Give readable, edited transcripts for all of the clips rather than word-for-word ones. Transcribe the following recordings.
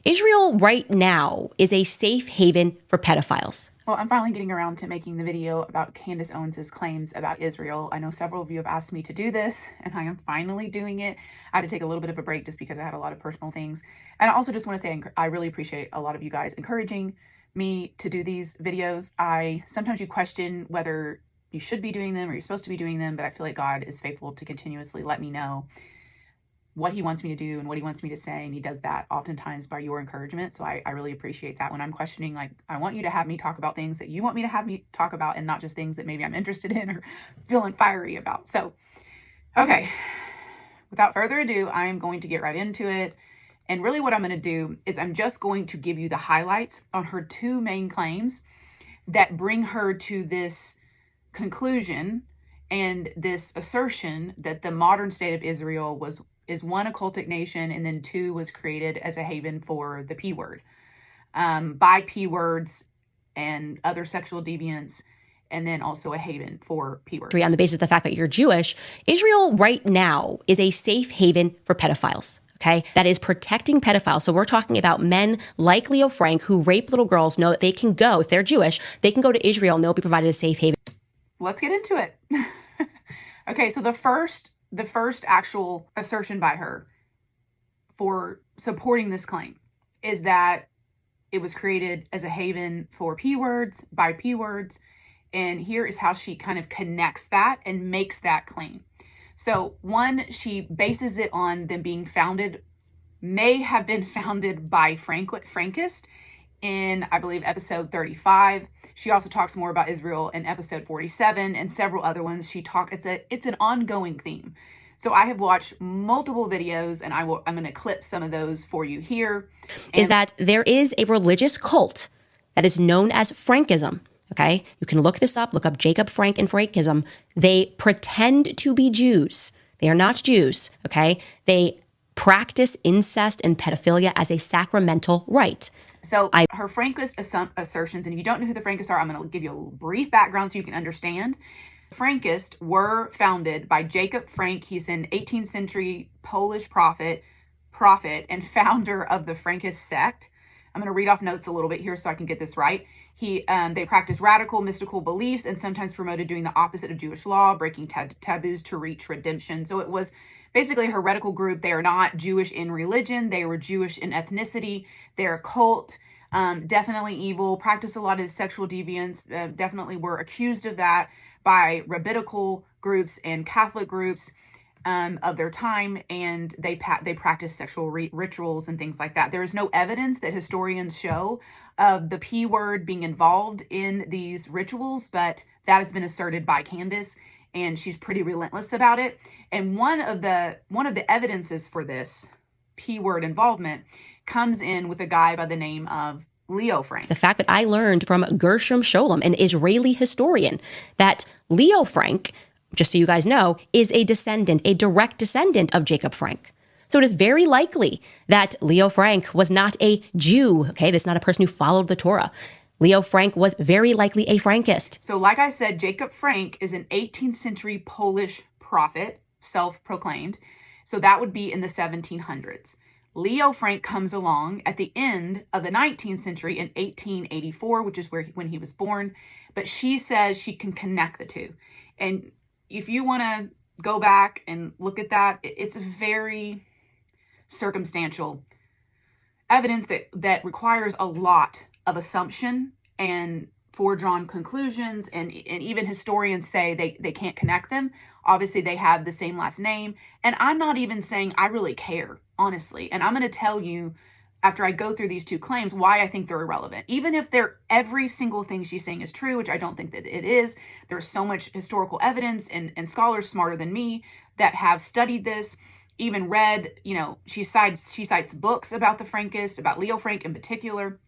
Israel right now is a safe haven for pedophiles. Well, I'm finally getting around to making the video about Candace Owens' claims about Israel. I know several of you have asked me to do this, and I am finally doing it. I had to take a little bit of a break just because I had a lot of personal things. And I also just want to say I really appreciate a lot of you guys encouraging me to do these videos. Sometimes you question whether you should be doing them or you're supposed to be doing them, but I feel like God is faithful to continuously let me know what he wants me to do and what he wants me to say. And he does that oftentimes by your encouragement. So I really appreciate that when I'm questioning, like, I want you to have me talk about things that you want me to have me talk about and not just things that maybe I'm interested in or feeling fiery about. So, okay, without further ado, I am going to get right into it. And really what I'm going to do is I'm just going to give you the highlights on her two main claims that bring her to this conclusion and this assertion that the modern state of Israel is one, a cultic nation, and then two, was created as a haven for the P word, by P words and other sexual deviants, and then also a haven for P words. On the basis of the fact that you're Jewish, Israel right now is a safe haven for pedophiles. Okay, that is protecting pedophiles. So we're talking about men like Leo Frank who rape little girls, know that they can go, if they're Jewish, they can go to Israel and they'll be provided a safe haven. Let's get into it. Okay, so the first actual assertion by her for supporting this claim is that it was created as a haven for P words, by P words. And here is how she kind of connects that and makes that claim. So one, she bases it on them being may have been founded by Frankist in, I believe, episode 35. She also talks more about Israel in episode 47 and several other ones. It's an ongoing theme. So I have watched multiple videos and I'm going to clip some of those for you here. Is that there is a religious cult that is known as Frankism. Okay, you can look this up, look up Jacob Frank and Frankism. They pretend to be Jews. They are not Jews. Okay, they practice incest and pedophilia as a sacramental rite. So her Frankist assertions, and if you don't know who the Frankists are, I'm going to give you a brief background so you can understand. Frankists were founded by Jacob Frank. He's an 18th century Polish prophet and founder of the Frankist sect. I'm going to read off notes a little bit here so I can get this right. They practiced radical mystical beliefs and sometimes promoted doing the opposite of Jewish law, breaking taboos to reach redemption. So it was basically a heretical group. They are not Jewish in religion. They were Jewish in ethnicity. They're a cult, definitely evil, practiced a lot of sexual deviance, definitely were accused of that by rabbinical groups and Catholic groups of their time, and they practice sexual rituals and things like that. There is no evidence that historians show of the P word being involved in these rituals, but that has been asserted by Candace, and she's pretty relentless about it. And one of the evidences for this P word involvement comes in with a guy by the name of Leo Frank. The fact that I learned from Gershom Scholem, an Israeli historian, that Leo Frank, just so you guys know, is a direct descendant of Jacob Frank. So it is very likely that Leo Frank was not a Jew. Okay, this is not a person who followed the Torah. Leo Frank was very likely a Frankist. So like I said, Jacob Frank is an 18th century Polish prophet, self-proclaimed. So that would be in the 1700s. Leo Frank comes along at the end of the 19th century in 1884, which is when he was born. But she says she can connect the two. And if you want to go back and look at that, it's a very circumstantial evidence that requires a lot of assumption and foredrawn conclusions, and even historians say they can't connect them. Obviously, they have the same last name, and I'm not even saying I really care, honestly. And I'm going to tell you, after I go through these two claims, why I think they're irrelevant. Even if every single thing she's saying is true, which I don't think that it is, there's so much historical evidence and scholars smarter than me that have studied this, even read, she cites books about the Frankists, about Leo Frank in particular,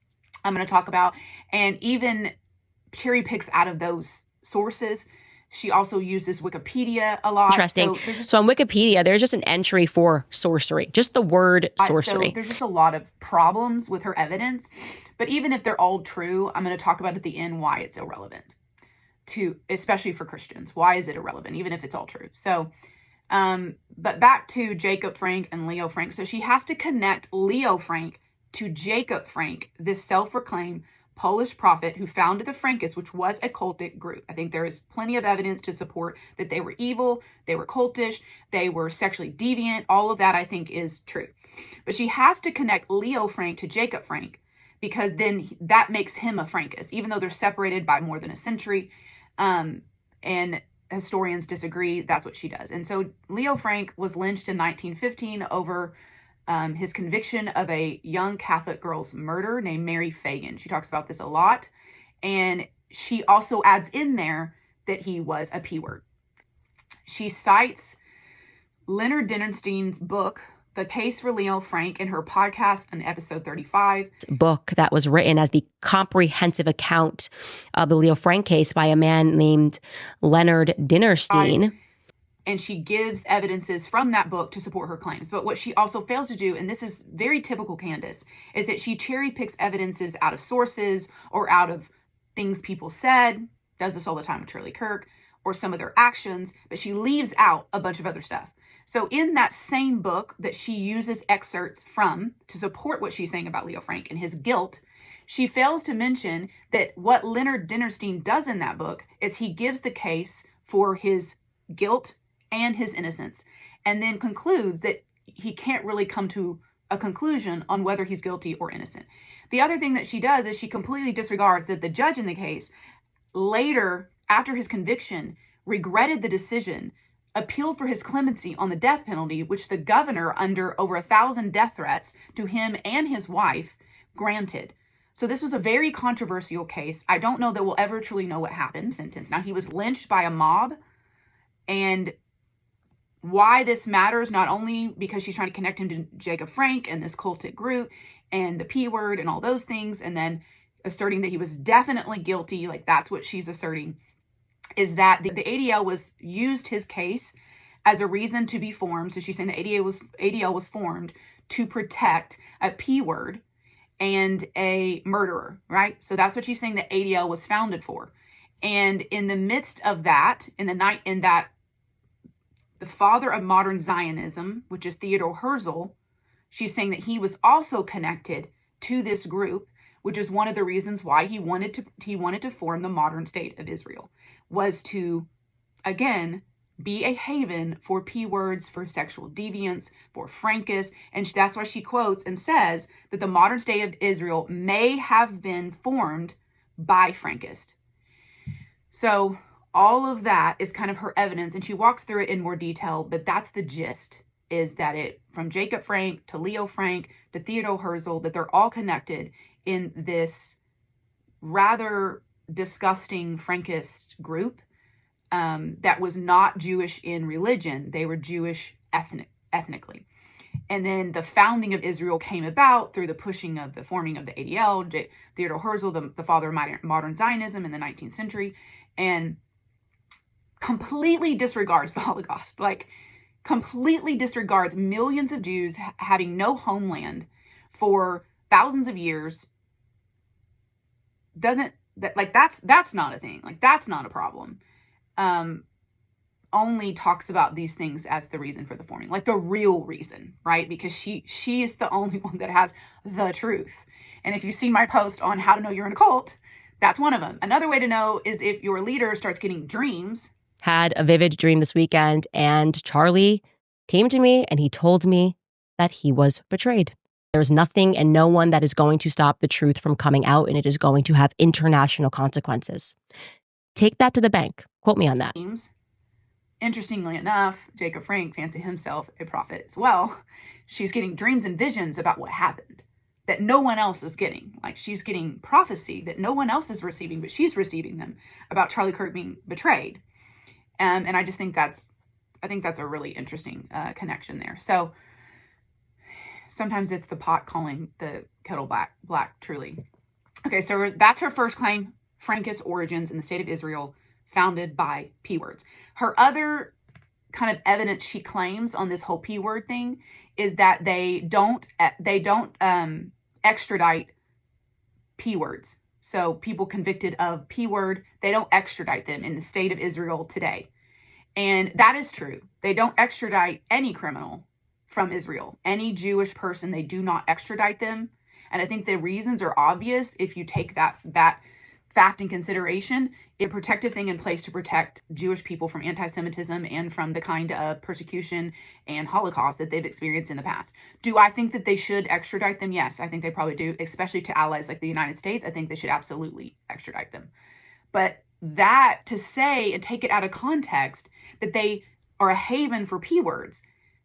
I'm going to talk about, and even cherry picks out of those sources. She also uses Wikipedia a lot. Interesting. So on Wikipedia, there's just an entry for sorcery, just the word sorcery. So there's just a lot of problems with her evidence. But even if they're all true, I'm going to talk about at the end why it's irrelevant, especially for Christians. Why is it irrelevant, even if it's all true? So, but back to Jacob Frank and Leo Frank. So she has to connect Leo Frank to Jacob Frank, this self-proclaimed Polish prophet who founded the Frankists, which was a cultic group. I think there is plenty of evidence to support that they were evil, they were cultish, they were sexually deviant. All of that I think is true. But she has to connect Leo Frank to Jacob Frank, because then that makes him a Frankist, even though they're separated by more than a century. And historians disagree. That's what she does. And so Leo Frank was lynched in 1915 over his conviction of a young Catholic girl's murder named Mary Fagan. She talks about this a lot. And she also adds in there that he was a P word. She cites Leonard Dinerstein's book, The Case for Leo Frank, in her podcast on episode 35. Book that was written as the comprehensive account of the Leo Frank case by a man named Leonard Dinerstein. And she gives evidences from that book to support her claims. But what she also fails to do, and this is very typical Candace, is that she cherry picks evidences out of sources or out of things people said, does this all the time with Charlie Kirk, or some of their actions, but she leaves out a bunch of other stuff. So in that same book that she uses excerpts from to support what she's saying about Leo Frank and his guilt, she fails to mention that what Leonard Dinerstein does in that book is he gives the case for his guilt and his innocence, and then concludes that he can't really come to a conclusion on whether he's guilty or innocent. The other thing that she does is she completely disregards that the judge in the case later, after his conviction, regretted the decision, appealed for his clemency on the death penalty, which the governor, under over 1,000 death threats to him and his wife, granted. So this was a very controversial case. I don't know that we'll ever truly know what happened. Sentence. Now, he was lynched by a mob, and why this matters, not only because she's trying to connect him to Jacob Frank and this cultic group and the P word and all those things, and then asserting that he was definitely guilty, like that's what she's asserting, is that the ADL was used his case as a reason to be formed. So she's saying the ADL was formed to protect a P word and a murderer, right? So that's what she's saying the ADL was founded for. And in the midst of that, the father of modern Zionism, which is Theodore Herzl, she's saying that he was also connected to this group, which is one of the reasons why he wanted to form the modern state of Israel, was to, again, be a haven for P words, for sexual deviance, for Frankists. And that's why she quotes and says that the modern state of Israel may have been formed by Frankist. So all of that is kind of her evidence, and she walks through it in more detail, but that's the gist, is that it, from Jacob Frank to Leo Frank to Theodore Herzl, that they're all connected in this rather disgusting Frankist group that was not Jewish in religion. They were Jewish ethnically. And then the founding of Israel came about through the forming of the ADL, Theodore Herzl, the father of modern Zionism in the 19th century, and completely disregards the Holocaust, like completely disregards millions of Jews having no homeland for thousands of years. That's not a thing. Like, that's not a problem. Only talks about these things as the reason for the forming, like the real reason, right? Because she is the only one that has the truth. And if you see my post on how to know you're in a cult, that's one of them. Another way to know is if your leader starts getting dreams. Had a vivid dream this weekend, and Charlie came to me and he told me that he was betrayed. There's nothing and no one that is going to stop the truth from coming out, and it is going to have international consequences. Take that to the bank. Quote me on that. Interestingly enough, Jacob Frank fancied himself a prophet as well. She's getting dreams and visions about what happened that no one else is getting. Like, she's getting prophecy that no one else is receiving, but she's receiving them about Charlie Kirk being betrayed. And I just think that's a really interesting connection there. So sometimes it's the pot calling the kettle black, truly. Okay, so that's her first claim, Frankist origins in the state of Israel, founded by P words. Her other kind of evidence she claims on this whole P word thing is that they don't extradite P words. So people convicted of P word, they don't extradite them in the state of Israel today. And that is true. They don't extradite any criminal from Israel. Any Jewish person, they do not extradite them. And I think the reasons are obvious if you take that fact in consideration. It's a protective thing in place to protect Jewish people from anti-Semitism and from the kind of persecution and Holocaust that they've experienced in the past. Do I think that they should extradite them? Yes, I think they probably do, especially to allies like the United States. I think they should absolutely extradite them. But that to say and take it out of context that they are a haven for P words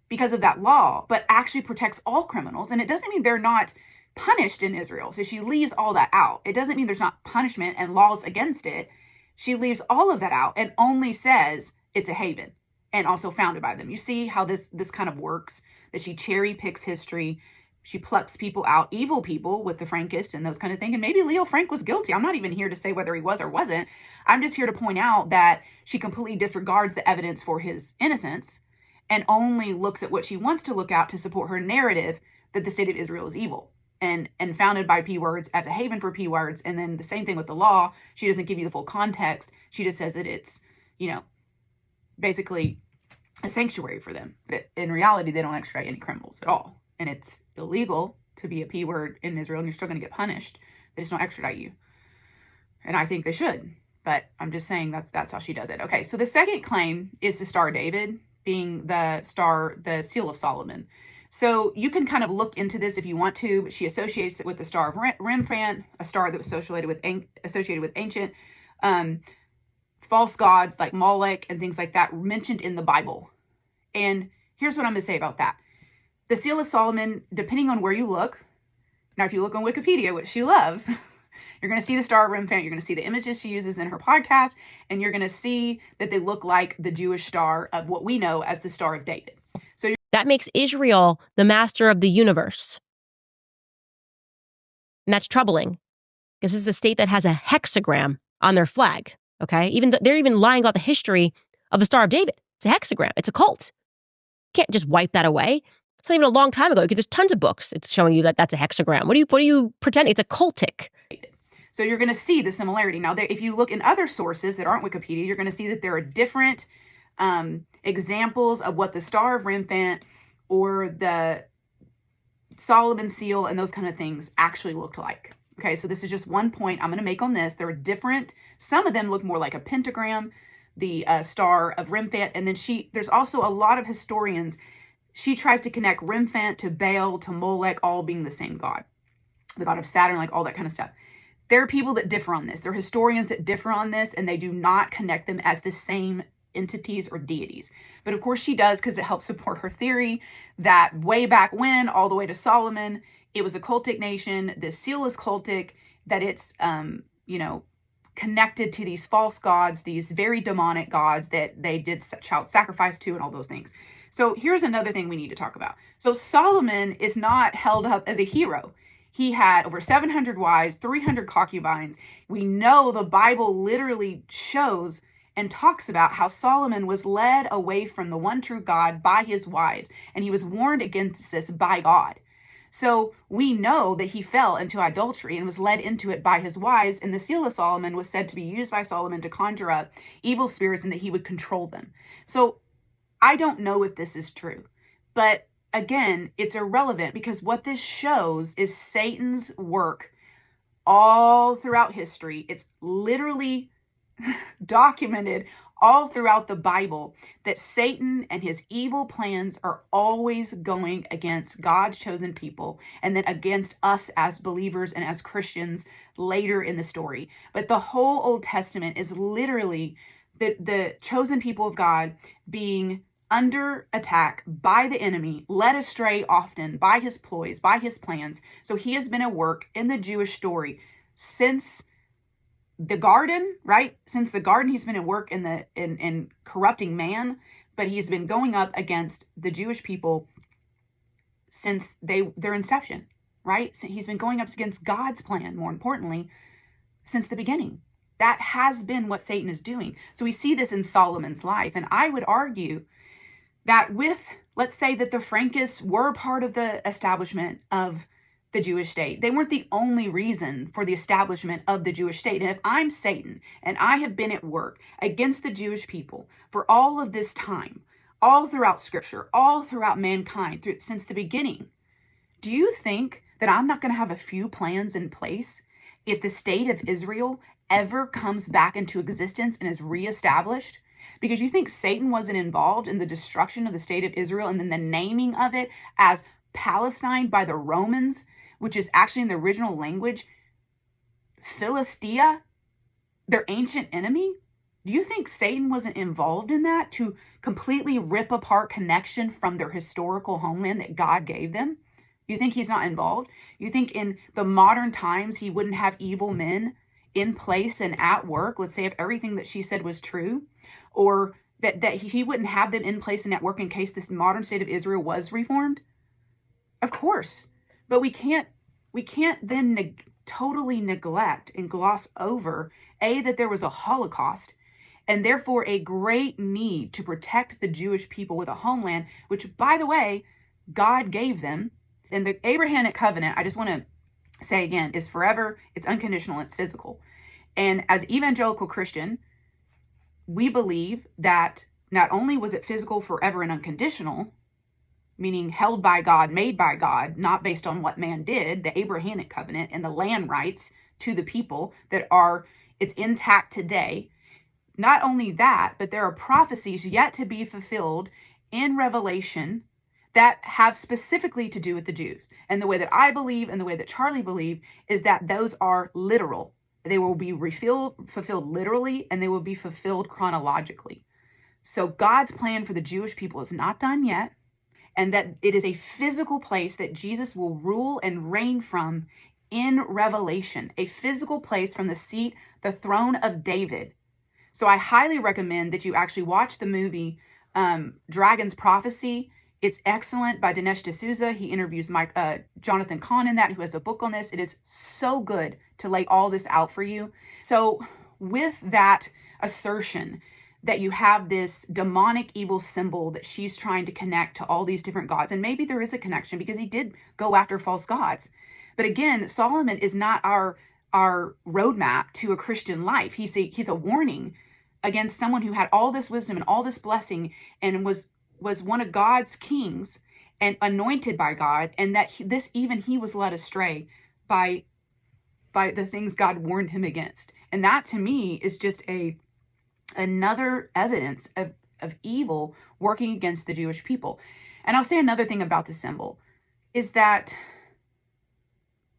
because of that law, but actually protects all criminals. And it doesn't mean they're not punished in Israel. So she leaves all that out. It doesn't mean there's not punishment and laws against it. She leaves all of that out and only says it's a haven and also founded by them. You see how this kind of works, that she cherry picks history. She plucks people out, evil people with the Frankist and those kind of things. And maybe Leo Frank was guilty. I'm not even here to say whether he was or wasn't. I'm just here to point out that she completely disregards the evidence for his innocence and only looks at what she wants to look at to support her narrative that the state of Israel is evil and founded by P words as a haven for P words. And then the same thing with the law. She doesn't give you the full context. She just says that it's, basically a sanctuary for them. But in reality, they don't extradite any criminals at all. And it's illegal to be a P word in Israel, and you're still going to get punished. They just don't extradite you. And I think they should. But I'm just saying that's how she does it. Okay, so the second claim is the Star of David being the Seal of Solomon. So you can kind of look into this if you want to, but she associates it with the Star of Rembrandt, a star that was associated with ancient false gods like Molech and things like that mentioned in the Bible. And here's what I'm going to say about that. The Seal of Solomon, depending on where you look, now if you look on Wikipedia, which she loves, you're going to see the Star of Rembrandt, you're going to see the images she uses in her podcast, and you're going to see that they look like the Jewish star of what we know as the Star of David. So that makes Israel the master of the universe. And that's troubling because this is a state that has a hexagram on their flag. Okay, they're even lying about the history of the Star of David. It's a hexagram. It's a cult. You can't just wipe that away. It's not even a long time ago. There's tons of books. It's showing you that that's a hexagram. What are you pretending? It's a cultic. So you're going to see the similarity. Now, if you look in other sources that aren't Wikipedia, you're going to see that there are different examples of what the Star of Rembrandt or the Solomon seal and those kind of things actually looked like. Okay, so this is just one point I'm going to make on this. There are different, some of them look more like a pentagram, the Star of Rembrandt, and then there's also a lot of historians, she tries to connect Rembrandt to Baal, to Molech, all being the same god, the god of Saturn, like all that kind of stuff. There are people that differ on this. There are historians that differ on this, and they do not connect them as the same entities or deities. But of course she does, because it helps support her theory that way back when, all the way to Solomon, it was a cultic nation. The seal is cultic, that it's, connected to these false gods, these very demonic gods that they did child sacrifice to and all those things. So here's another thing we need to talk about. So Solomon is not held up as a hero. He had over 700 wives, 300 concubines. We know the Bible literally shows and talks about how Solomon was led away from the one true God by his wives, and he was warned against this by God. So we know that he fell into adultery and was led into it by his wives, and the Seal of Solomon was said to be used by Solomon to conjure up evil spirits and that he would control them. So I don't know if this is true, but again, it's irrelevant because what this shows is Satan's work all throughout history. It's literally documented all throughout the Bible that Satan and his evil plans are always going against God's chosen people and then against us as believers and as Christians later in the story. But the whole Old Testament is literally the chosen people of God being under attack by the enemy, led astray often by his ploys, by his plans. So he has been at work in the Jewish story since the garden, right? Since the garden, he's been at work in corrupting man, but he's been going up against the Jewish people since their inception, right? So he's been going up against God's plan, more importantly, since the beginning. That has been what Satan is doing. So we see this in Solomon's life. And I would argue that let's say that the Frankists were part of the establishment of the Jewish state. They weren't the only reason for the establishment of the Jewish state. And if I'm Satan and I have been at work against the Jewish people for all of this time, all throughout Scripture, all throughout mankind, since the beginning, do you think that I'm not going to have a few plans in place if the state of Israel ever comes back into existence and is reestablished? Because you think Satan wasn't involved in the destruction of the state of Israel and then the naming of it as Palestine by the Romans, which is actually in the original language, Philistia, their ancient enemy? Do you think Satan wasn't involved in that to completely rip apart connection from their historical homeland that God gave them? You think he's not involved? You think in the modern times he wouldn't have evil men in place and at work? Let's say if everything that she said was true, or that he wouldn't have them in place and at work in case this modern state of Israel was reformed? Of course. But we can't then totally neglect and gloss over, that there was a Holocaust, and therefore a great need to protect the Jewish people with a homeland, which, by the way, God gave them. And the Abrahamic covenant, I just want to say again, is forever, it's unconditional, it's physical. And as evangelical Christian, we believe that not only was it physical, forever, and unconditional, meaning held by God, made by God, not based on what man did, the Abrahamic covenant and the land rights to the people it's intact today. Not only that, but there are prophecies yet to be fulfilled in Revelation that have specifically to do with the Jews. And the way that I believe and the way that Charlie believe is that those are literal. They will be fulfilled literally, and they will be fulfilled chronologically. So God's plan for the Jewish people is not done yet, and that it is a physical place that Jesus will rule and reign from in Revelation, a physical place from the seat, the throne of David. So I highly recommend that you actually watch the movie Dragon's Prophecy. It's excellent, by Dinesh D'Souza. He interviews Jonathan Cahn in that, who has a book on this. It is so good to lay all this out for you. So with that assertion that you have this demonic evil symbol that she's trying to connect to all these different gods, and maybe there is a connection because he did go after false gods. But again, Solomon is not our roadmap to a Christian life. He's a warning against someone who had all this wisdom and all this blessing and was one of God's kings and anointed by God, and that he was led astray by the things God warned him against. And that to me is just another evidence of evil working against the Jewish people. And I'll say another thing about the symbol is that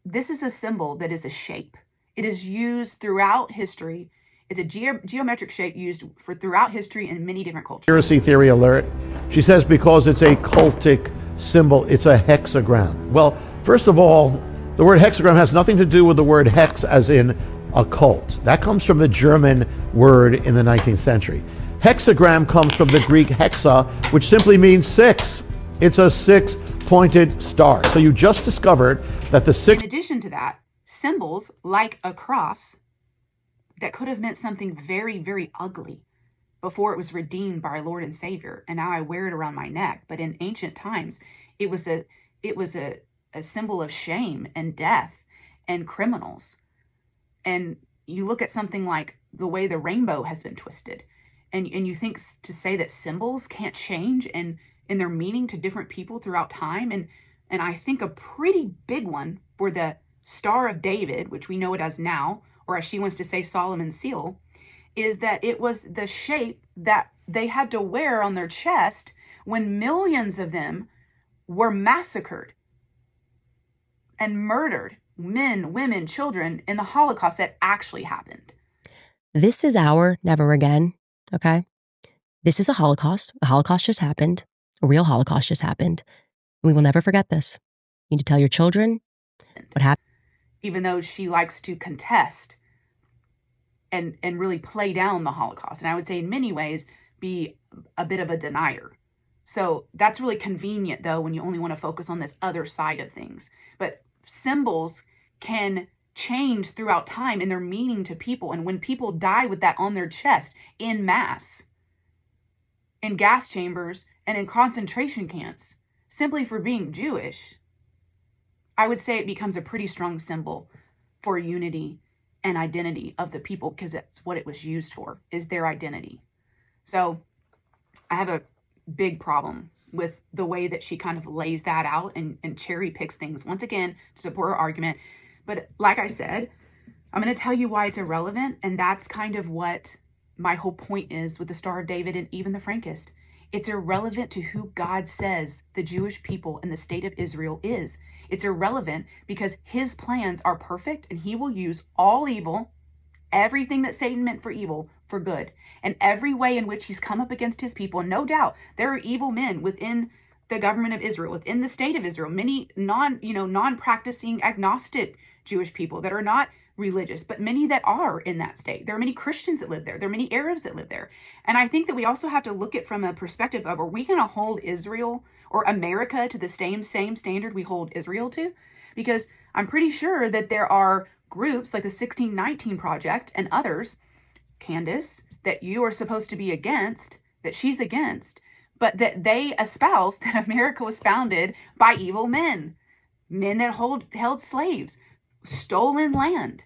this is a symbol that is a shape. It is used throughout history. It's a geometric shape used throughout history in many different cultures. Conspiracy theory alert. She says because it's a cultic symbol, it's a hexagram. Well, first of all, the word hexagram has nothing to do with the word hex as in a cult. That comes from the German word in the 19th century. Hexagram comes from the Greek hexa, which simply means six. It's a six-pointed star. So you just discovered that the six... In addition to that, symbols like a cross that could have meant something very, very ugly before it was redeemed by our Lord and Savior, and now I wear it around my neck. But in ancient times, it was a symbol of shame and death and criminals. And you look at something like the way the rainbow has been twisted, and you think to say that symbols can't change and in their meaning to different people throughout time. And I think a pretty big one for the Star of David, which we know it as now, or as she wants to say, Solomon's seal, is that it was the shape that they had to wear on their chest when millions of them were massacred and murdered, men, women, children, in the Holocaust that actually happened. This is our never again, okay? This is a Holocaust. A Holocaust just happened. A real Holocaust just happened. We will never forget this. You need to tell your children what happened. Even though she likes to contest and really play down the Holocaust. And I would say in many ways be a bit of a denier. So that's really convenient, though, when you only want to focus on this other side of things. But symbols can change throughout time in their meaning to people. And when people die with that on their chest in mass, in gas chambers and in concentration camps, simply for being Jewish, I would say it becomes a pretty strong symbol for unity and identity of the people, because that's what it was used for, is their identity. So I have a big problem with the way that she kind of lays that out and cherry picks things once again to support her argument. But like I said, I'm going to tell you why it's irrelevant. And that's kind of what my whole point is with the Star of David and even the Frankist. It's irrelevant to who God says the Jewish people and the state of Israel is. It's irrelevant because his plans are perfect and he will use all evil, everything that Satan meant for evil, for good. And every way in which he's come up against his people, and no doubt there are evil men within the government of Israel, within the state of Israel, many non-practicing agnostic Jewish people that are not religious, but many that are in that state. There are many Christians that live there. There are many Arabs that live there. And I think that we also have to look at from a perspective of, are we going to hold Israel or America to the same standard we hold Israel to? Because I'm pretty sure that there are groups like the 1619 Project and others, Candace, that you are supposed to be against, that she's against, but that they espouse that America was founded by evil men that held slaves, stolen land.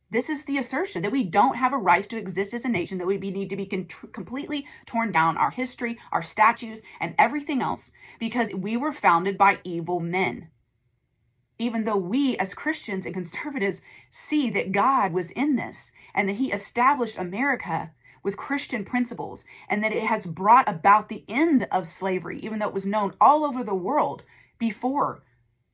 This is the assertion that we don't have a right to exist as a nation, that we need to be completely torn down, our history, our statues, and everything else, because we were founded by evil men. Even though we as Christians and conservatives see that God was in this and that he established America with Christian principles and that it has brought about the end of slavery, even though it was known all over the world before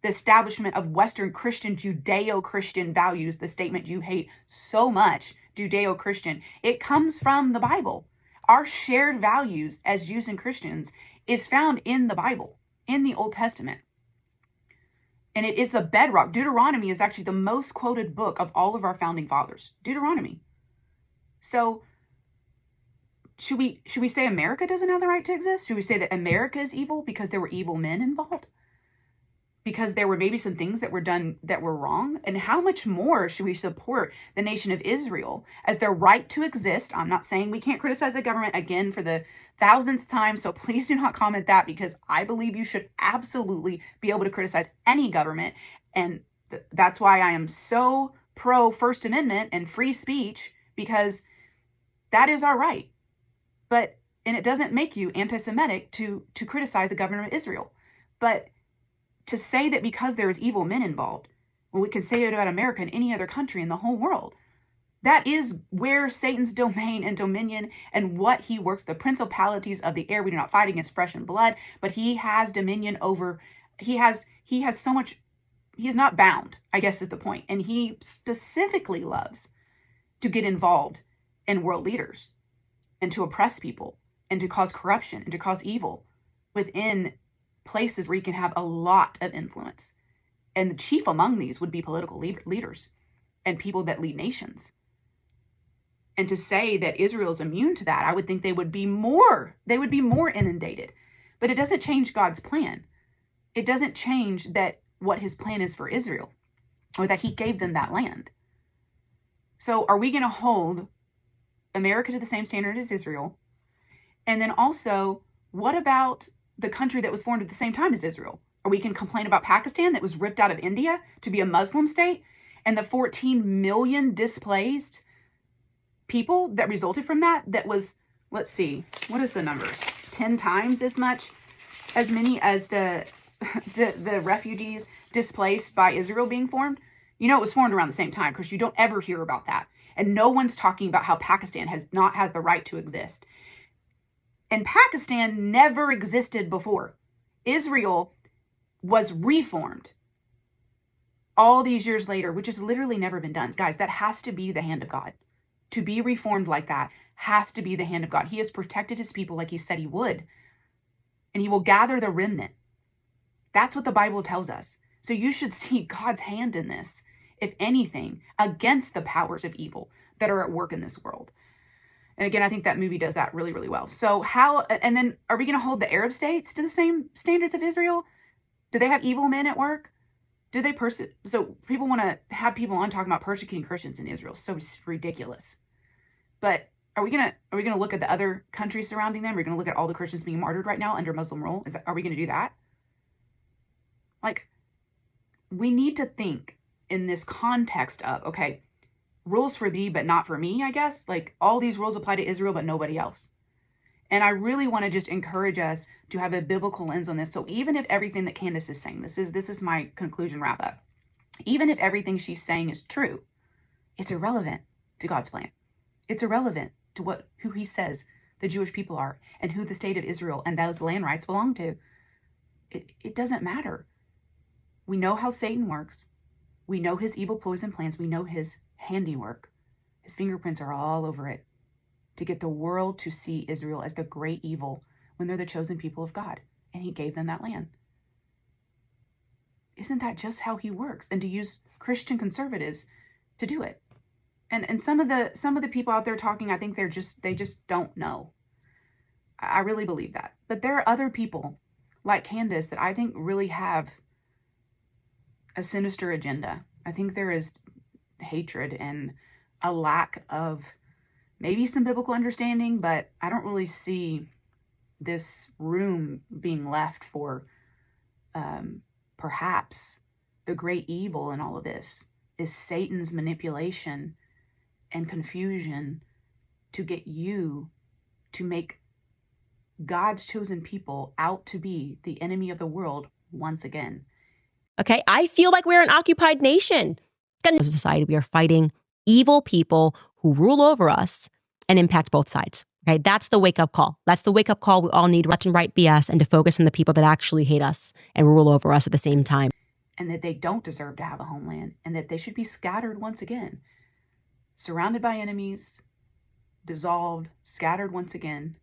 the establishment of Western Christian, Judeo-Christian values, the statement you hate so much, Judeo-Christian, it comes from the Bible. Our shared values as Jews and Christians is found in the Bible, in the Old Testament. And it is the bedrock. Deuteronomy is actually the most quoted book of all of our founding fathers. Deuteronomy. So should we say America doesn't have the right to exist? Should we say that America is evil because there were evil men involved? Because there were maybe some things that were done that were wrong? And how much more should we support the nation of Israel as their right to exist? I'm not saying we can't criticize the government again for the thousandth time, so please do not comment that, because I believe you should absolutely be able to criticize any government. And that's why I am so pro First Amendment and free speech, because that is our right. And it doesn't make you anti-Semitic to criticize the government of Israel. But to say that because there is evil men involved, well, we can say it about America and any other country in the whole world. That is where Satan's domain and dominion and what he works, the principalities of the air. We do not fight against flesh and blood, but he has dominion over, he has so much, he is not bound, I guess is the point. And he specifically loves to get involved in world leaders and to oppress people and to cause corruption and to cause evil within places where you can have a lot of influence. And the chief among these would be political leaders and people that lead nations. And to say that Israel is immune to that, I would think they would be more inundated. But it doesn't change God's plan. It doesn't change that what his plan is for Israel, or that he gave them that land. So are we going to hold America to the same standard as Israel? And then also, what about the country that was formed at the same time as Israel? Or we can complain about Pakistan that was ripped out of India to be a Muslim state, and the 14 million displaced people that resulted from that was, let's see, what is the numbers? 10 times as many as the refugees displaced by Israel being formed. You know, it was formed around the same time, because you don't ever hear about that. And no one's talking about how Pakistan has the right to exist. And Pakistan never existed before. Israel was reformed all these years later, which has literally never been done. Guys, that has to be the hand of God. To be reformed like that has to be the hand of God. He has protected his people like he said he would. And he will gather the remnant. That's what the Bible tells us. So you should see God's hand in this, if anything, against the powers of evil that are at work in this world. And again, I think that movie does that really, really well. So and then are we going to hold the Arab states to the same standards of Israel? Do they have evil men at work? Do they so people want to have people on talking about persecuting Christians in Israel. So it's ridiculous. But are we going to look at the other countries surrounding them? Are we going to look at all the Christians being martyred right now under Muslim rule? Are we going to do that? Like, we need to think in this context of, okay, rules for thee, but not for me, I guess. Like, all these rules apply to Israel, but nobody else. And I really want to just encourage us to have a biblical lens on this. So even if everything that Candace is saying, this is my conclusion wrap up, even if everything she's saying is true, it's irrelevant to God's plan. It's irrelevant to who he says the Jewish people are and who the state of Israel and those land rights belong to. It doesn't matter. We know how Satan works. We know his evil ploys and plans. We know his handiwork. His fingerprints are all over it to get the world to see Israel as the great evil when they're the chosen people of God, and he gave them that land. Isn't that just how he works? And to use Christian conservatives to do it. And some of the people out there talking, I think they just don't know. I really believe that. But there are other people like Candace that I think really have a sinister agenda. I think there is hatred and a lack of maybe some biblical understanding, but I don't really see this room being left for perhaps the great evil in all of this is Satan's manipulation and confusion to get you to make God's chosen people out to be the enemy of the world once again. Okay, I feel like we're an occupied nation. As a society, we are fighting evil people who rule over us and impact both sides. Okay, that's the wake-up call. That's the wake-up call we all need, left and right BS, and to focus on the people that actually hate us and rule over us at the same time. And that they don't deserve to have a homeland, and that they should be scattered once again, surrounded by enemies, dissolved, scattered once again,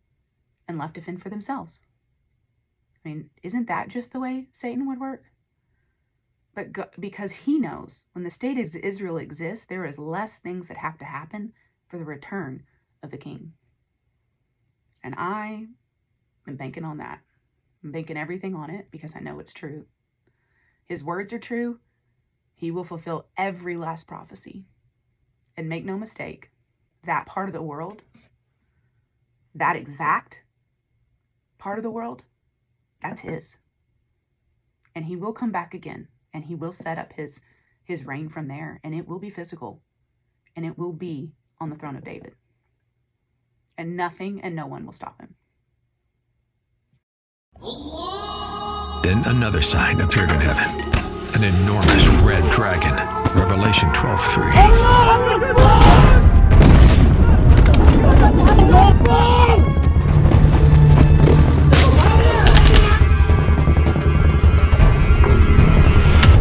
and left to fend for themselves. I mean, isn't that just the way Satan would work? But because he knows when the state of Israel exists, there is less things that have to happen for the return of the king. And I am banking on that. I'm banking everything on it because I know it's true. His words are true. He will fulfill every last prophecy. And make no mistake, that part of the world, that exact part of the world, that's his. And he will come back again, and he will set up his reign from there, and it will be physical, and it will be on the throne of David. And nothing and no one will stop him. Then another sign appeared in heaven, an enormous red dragon. Revelation 12:3.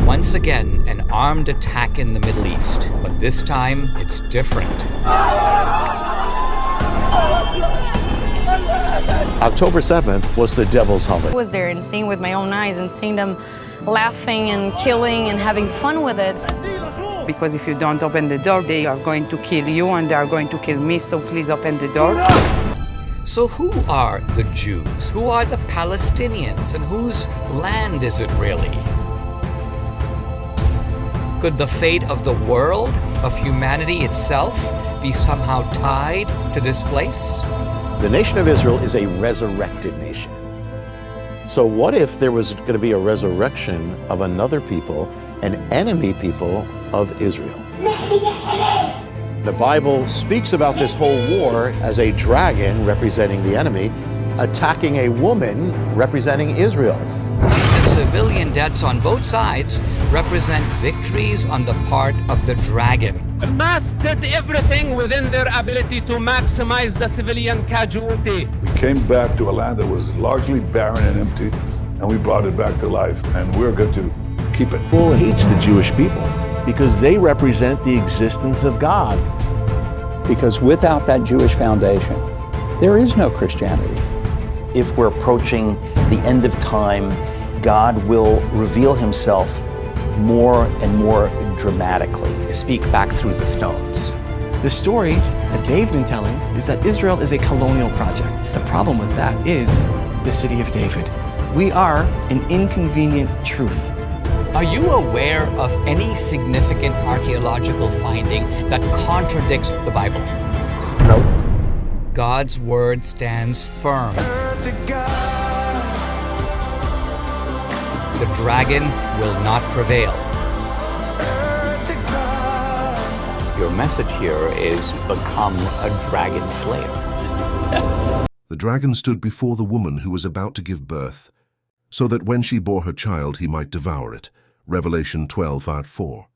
Once again, an armed attack in the Middle East, but this time it's different. October 7th was the devil's holiday. I was there and seeing with my own eyes and seeing them laughing and killing and having fun with it. Because if you don't open the door, they are going to kill you and they are going to kill me, so please open the door. So who are the Jews? Who are the Palestinians? And whose land is it really? Could the fate of the world, of humanity itself, be somehow tied to this place? The nation of Israel is a resurrected nation. So what if there was going to be a resurrection of another people, an enemy people of Israel? The Bible speaks about this whole war as a dragon representing the enemy, attacking a woman representing Israel. The civilian deaths on both sides represent victories on the part of the dragon. Hamas did everything within their ability to maximize the civilian casualty. We came back to a land that was largely barren and empty, and we brought it back to life, and we're going to keep it. People hates the Jewish people because they represent the existence of God. Because without that Jewish foundation, there is no Christianity. If we're approaching the end of time, God will reveal himself more and more dramatically. Speak back through the stones. The story that they've been telling is that Israel is a colonial project. The problem with that is the city of David. We are an inconvenient truth. Are you aware of any significant archaeological finding that contradicts the Bible? No. God's word stands firm. The dragon will not prevail. Your message here is become a dragon slayer. The dragon stood before the woman who was about to give birth, so that when she bore her child he might devour it. Revelation 12:4.